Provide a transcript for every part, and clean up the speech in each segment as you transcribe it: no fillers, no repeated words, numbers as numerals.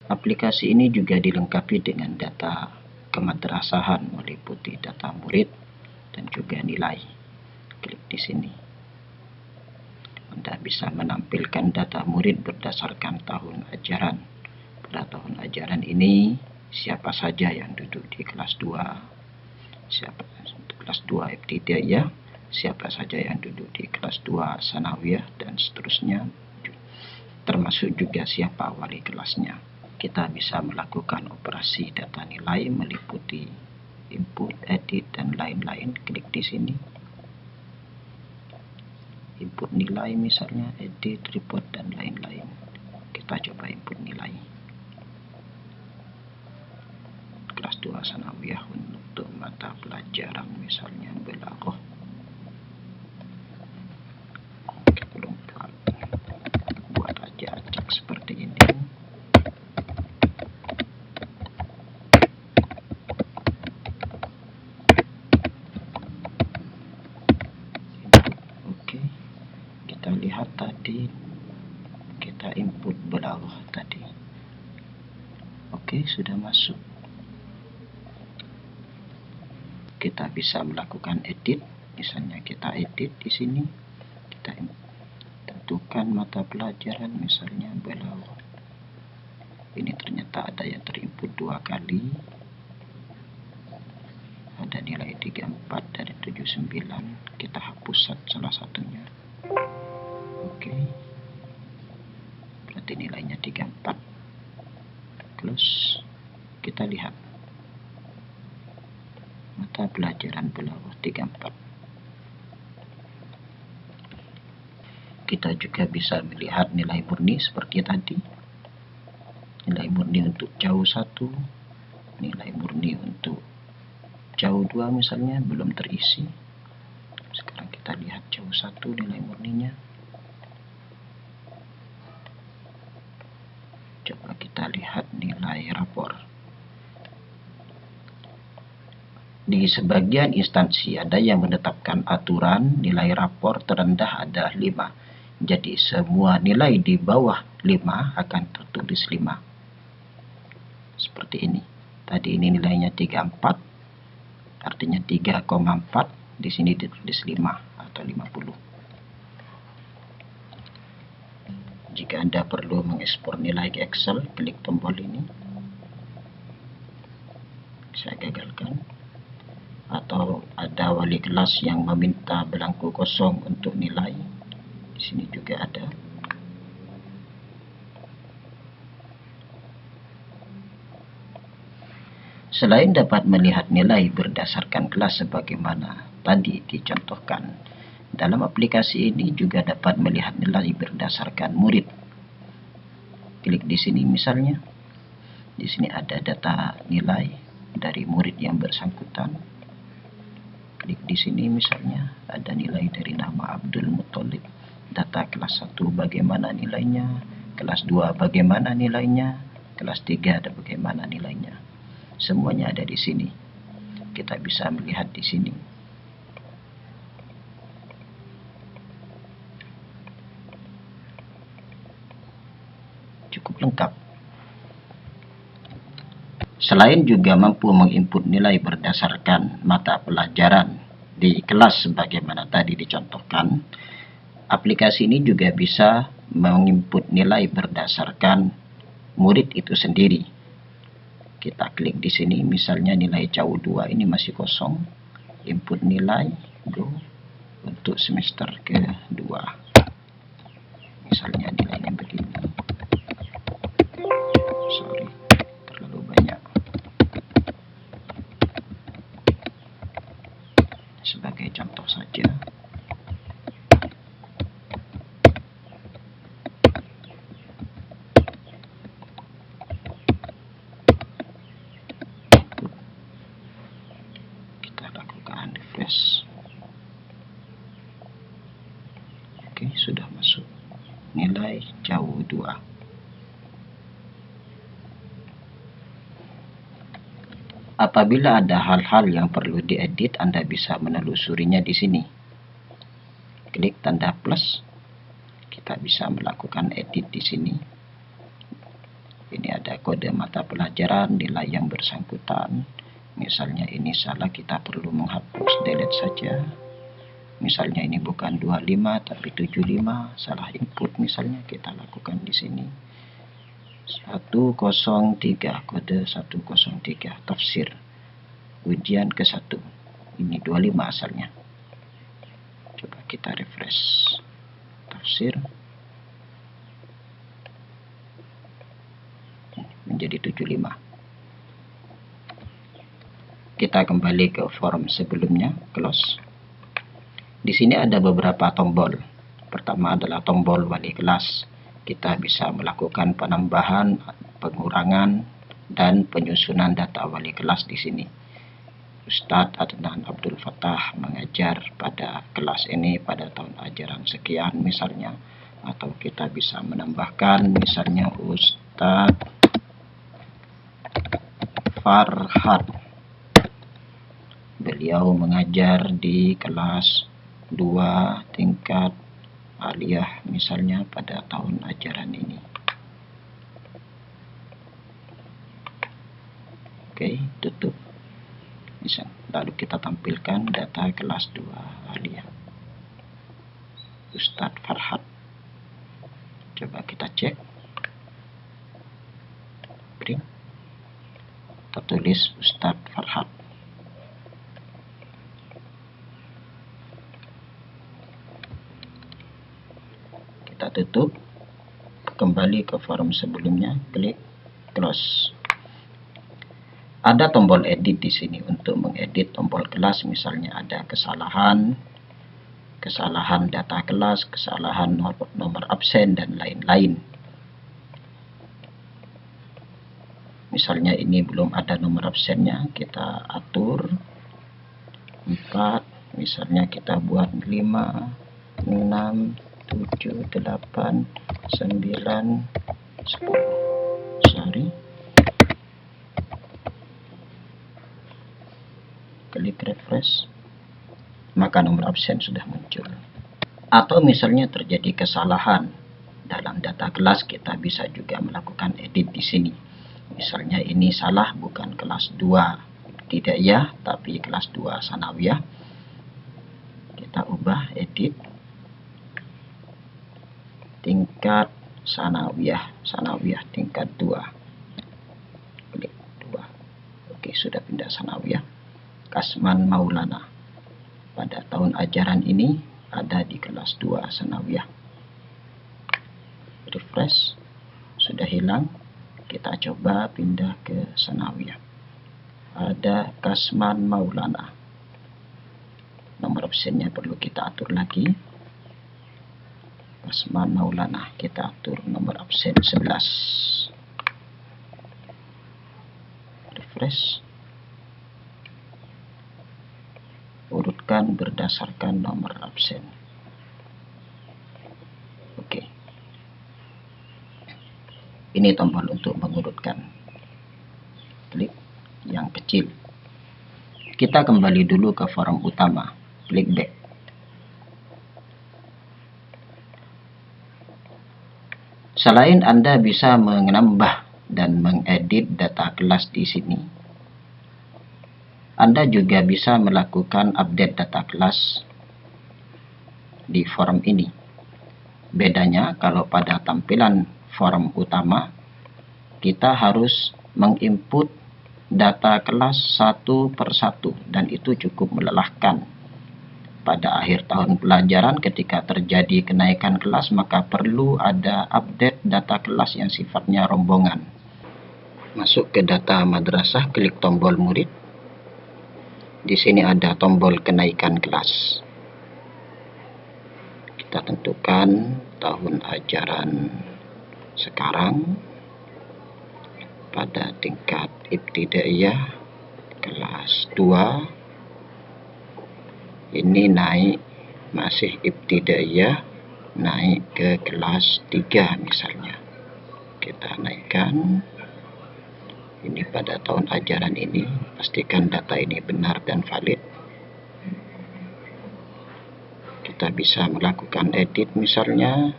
Aplikasi ini juga dilengkapi dengan data kemadrasahan meliputi data murid dan juga nilai. Klik di sini. Anda bisa menampilkan data murid berdasarkan tahun ajaran. Pada tahun ajaran ini, siapa saja yang duduk di kelas 2, siapa kelas 2 ibtidaiyah, siapa saja yang duduk di kelas 2 sanawiyah, dan seterusnya, termasuk juga siapa wali kelasnya. Kita bisa melakukan operasi data nilai meliputi input, edit, dan lain-lain. Klik di sini. Input nilai misalnya, edit, report, dan lain-lain. Kita coba input nilai. Kelas 2 sanawiyah untuk mata pelajaran misalnya balaghah. Buat aja acak seperti ini. Oke, kita lihat tadi kita input balaghah tadi. Oke, sudah masuk. Kita bisa melakukan edit, misalnya kita edit di sini, kita tentukan mata pelajaran misalnya balaghah. Ini ternyata ada yang terinput 2 kali, ada nilai 34 dari 79. Kita hapus salah satunya. Oke, berarti nilainya 34. Close. Kita lihat mata pelajaran balaghah 34. Kita juga bisa melihat nilai murni seperti tadi. Nilai murni untuk jauh 1, nilai murni untuk jauh 2 misalnya belum terisi. Sekarang kita lihat jauh 1 nilai murninya. Coba kita lihat nilai rapor. Di sebagian instansi ada yang menetapkan aturan nilai rapor terendah adalah 5. Jadi semua nilai di bawah 5 akan tertulis 5. Seperti ini. Tadi ini nilainya 34, artinya 3,4. Di sini ditulis 5 atau 50. Jika Anda perlu mengekspor nilai ke Excel, klik tombol ini. Saya gagalkan. Atau ada wali kelas yang meminta belangko kosong untuk nilai. Di sini juga ada. Selain dapat melihat nilai berdasarkan kelas sebagaimana tadi dicontohkan, dalam aplikasi ini juga dapat melihat nilai berdasarkan murid. Klik di sini misalnya. Di sini ada data nilai dari murid yang bersangkutan. Klik di sini misalnya ada nilai dari nama Abdul Muthalib. Data kelas 1 bagaimana nilainya, kelas 2 bagaimana nilainya, kelas 3 ada bagaimana nilainya. Semuanya ada di sini. Kita bisa melihat di sini. Cukup lengkap. Selain juga mampu menginput nilai berdasarkan mata pelajaran di kelas sebagaimana tadi dicontohkan, aplikasi ini juga bisa menginput nilai berdasarkan murid itu sendiri. Kita klik di sini, misalnya nilai jauh 2 ini masih kosong. Input nilai, go, untuk semester kedua. Misalnya nilainya begini. Sorry, terlalu banyak. Sebagai contoh saja. Oke, sudah masuk nilai jauh 2. Apabila ada hal-hal yang perlu diedit, Anda bisa menelusurinya di sini. Klik tanda plus. Kita bisa melakukan edit di sini. Ini ada kode mata pelajaran, nilai yang bersangkutan. Misalnya ini salah, kita perlu menghapus, delete saja. Misalnya ini bukan 25 tapi 75, salah input misalnya, kita lakukan di sini. 103, kode 103, tafsir ujian ke-1. Ini 25 asalnya. Coba kita refresh. Tafsir menjadi 75. Kita kembali ke form sebelumnya, close. Di sini ada beberapa tombol. Pertama adalah tombol wali kelas. Kita bisa melakukan penambahan, pengurangan, dan penyusunan data wali kelas di sini. Ustadz Adnan Abdul Fattah mengajar pada kelas ini pada tahun ajaran sekian misalnya. Atau kita bisa menambahkan misalnya Ustadz Farhad. Beliau mengajar di kelas 2 tingkat aliyah misalnya pada tahun ajaran ini. Oke, tutup. Lalu kita tampilkan data kelas 2 aliyah Ustadz Farhad. Coba kita cek. Print. Kita tulis Ustadz Farhad. Kita tutup. Kembali ke form sebelumnya, klik close. Ada tombol edit di sini untuk mengedit tombol kelas, misalnya ada kesalahan data kelas, kesalahan nomor absen, dan lain-lain. Misalnya ini belum ada nomor absennya, kita atur 4, misalnya kita buat 5, 6, 7, 8, 9, 10. Sorry. Klik refresh, maka nomor absen sudah muncul. Atau misalnya terjadi kesalahan dalam data kelas, kita bisa juga melakukan edit di sini. Misalnya ini salah, bukan kelas 2 tidak ya, tapi kelas 2 sanawiyah. Kita ubah, edit tingkat sanawiyah tingkat 2. Klik 2. Oke, sudah pindah sanawiyah. Kasman Maulana pada tahun ajaran ini ada di kelas 2 sanawiyah. Refresh, sudah hilang. Kita coba pindah ke sanawiyah. Ada Kasman Maulana. Nomor absennya perlu kita atur lagi. Kasman Maulana, kita atur nomor absen 11. Refresh. Urutkan berdasarkan nomor absen. Oke. Ini tombol untuk mengurutkan. Klik yang kecil. Kita kembali dulu ke form utama. Klik back. Selain Anda bisa menambah dan mengedit data kelas di sini, Anda juga bisa melakukan update data kelas di form ini. Bedanya kalau pada tampilan form utama, kita harus menginput data kelas satu per satu, dan itu cukup melelahkan. Pada akhir tahun pelajaran ketika terjadi kenaikan kelas, maka perlu ada update data kelas yang sifatnya rombongan. Masuk ke data madrasah, klik tombol murid. Di sini ada tombol kenaikan kelas. Kita tentukan tahun ajaran sekarang pada tingkat ibtidaiyah kelas 2. Ini naik, masih ibtidaiyah, naik ke kelas 3 misalnya. Kita naikkan. Ini pada tahun ajaran ini, pastikan data ini benar dan valid. Kita bisa melakukan edit misalnya.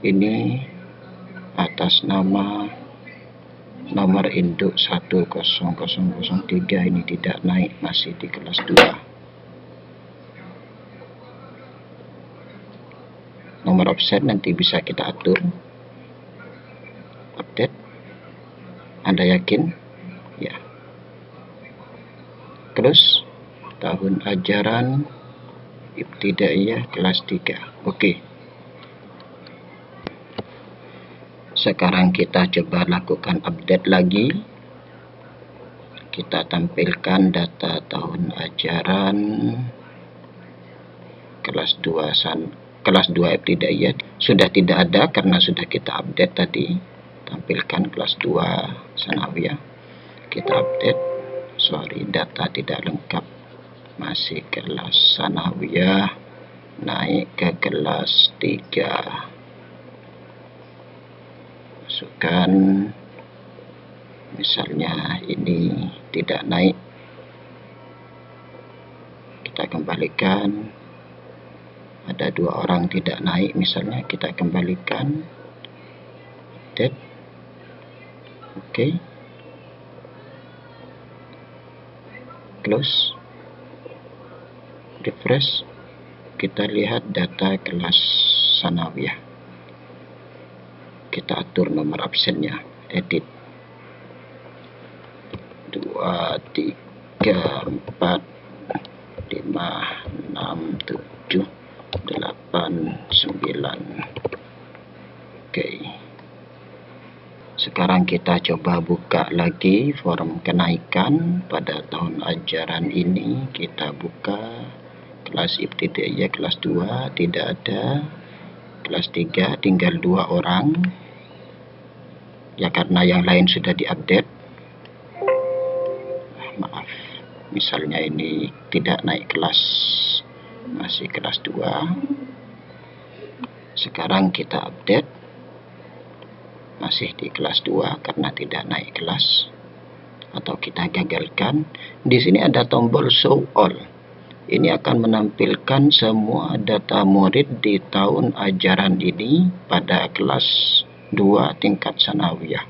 Ini atas nama nomor induk 10003 ini tidak naik, masih di kelas 2. Nomor offset nanti bisa kita atur. Update. Anda yakin? Ya. Terus tahun ajaran ibtidaiyah kelas 3. Oke. Sekarang kita coba lakukan update lagi. Kita tampilkan data tahun ajaran kelas 2 ibtidaiyah. Sudah tidak ada karena sudah kita update tadi. Tampilkan kelas 2 sanawiyah. Kita update. Sorry, data tidak lengkap. Masih kelas sanawiyah, naik ke kelas 3. Masukkan, misalnya ini tidak naik, kita kembalikan. Ada 2 orang tidak naik, misalnya kita kembalikan. Update. Oke. Close. Refresh. Kita lihat data kelas sanawiyah. Kita atur nomor absennya. Edit. 2, 3, 4, 5, 6, 7, 8, 9. Oke. Sekarang kita coba buka lagi form kenaikan pada tahun ajaran ini. Kita buka kelas ibtidaiyah kelas 2, tidak ada. Kelas 3 tinggal 2 orang. Ya karena yang lain sudah diupdate. Maaf. Misalnya ini tidak naik kelas, masih kelas 2. Sekarang kita update, masih di kelas 2 karena tidak naik kelas, atau kita gagalkan. Di sini ada tombol show all. Ini akan menampilkan semua data murid di tahun ajaran ini pada kelas 2 tingkat sanawiyah.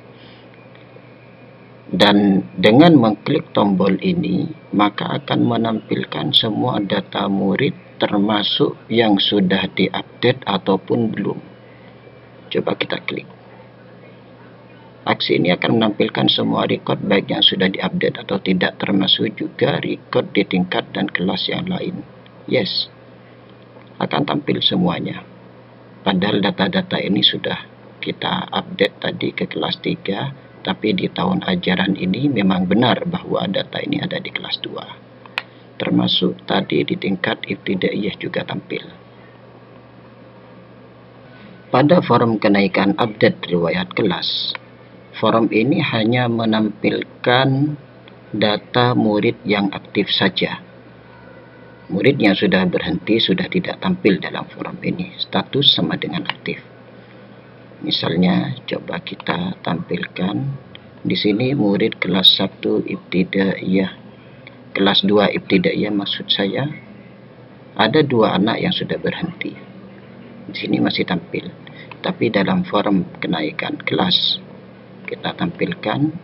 Dan dengan mengklik tombol ini, maka akan menampilkan semua data murid termasuk yang sudah diupdate ataupun belum. Coba kita klik. Aksi ini akan menampilkan semua record baik yang sudah diupdate atau tidak, termasuk juga record di tingkat dan kelas yang lain. Yes, akan tampil semuanya. Padahal data-data ini sudah kita update tadi ke kelas 3, tapi di tahun ajaran ini memang benar bahwa data ini ada di kelas 2. Termasuk tadi di tingkat ibtidaiyah juga tampil. Pada forum kenaikan update riwayat kelas, forum ini hanya menampilkan data murid yang aktif saja. Murid yang sudah berhenti sudah tidak tampil dalam forum ini. Status sama dengan aktif. Misalnya, coba kita tampilkan di sini murid kelas 1 ibtidaiyah, kelas 2 ibtidaiyah maksud saya. Ada 2 anak yang sudah berhenti. Di sini masih tampil. Tapi dalam forum kenaikan kelas, kita tampilkan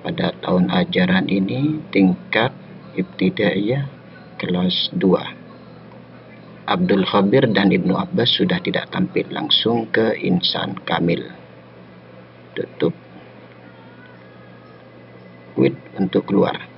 pada tahun ajaran ini tingkat ibtidaiyah kelas 2. Abdul Khabir dan Ibnu Abbas sudah tidak tampil, langsung ke Insan Kamil. Tutup. Quit untuk keluar.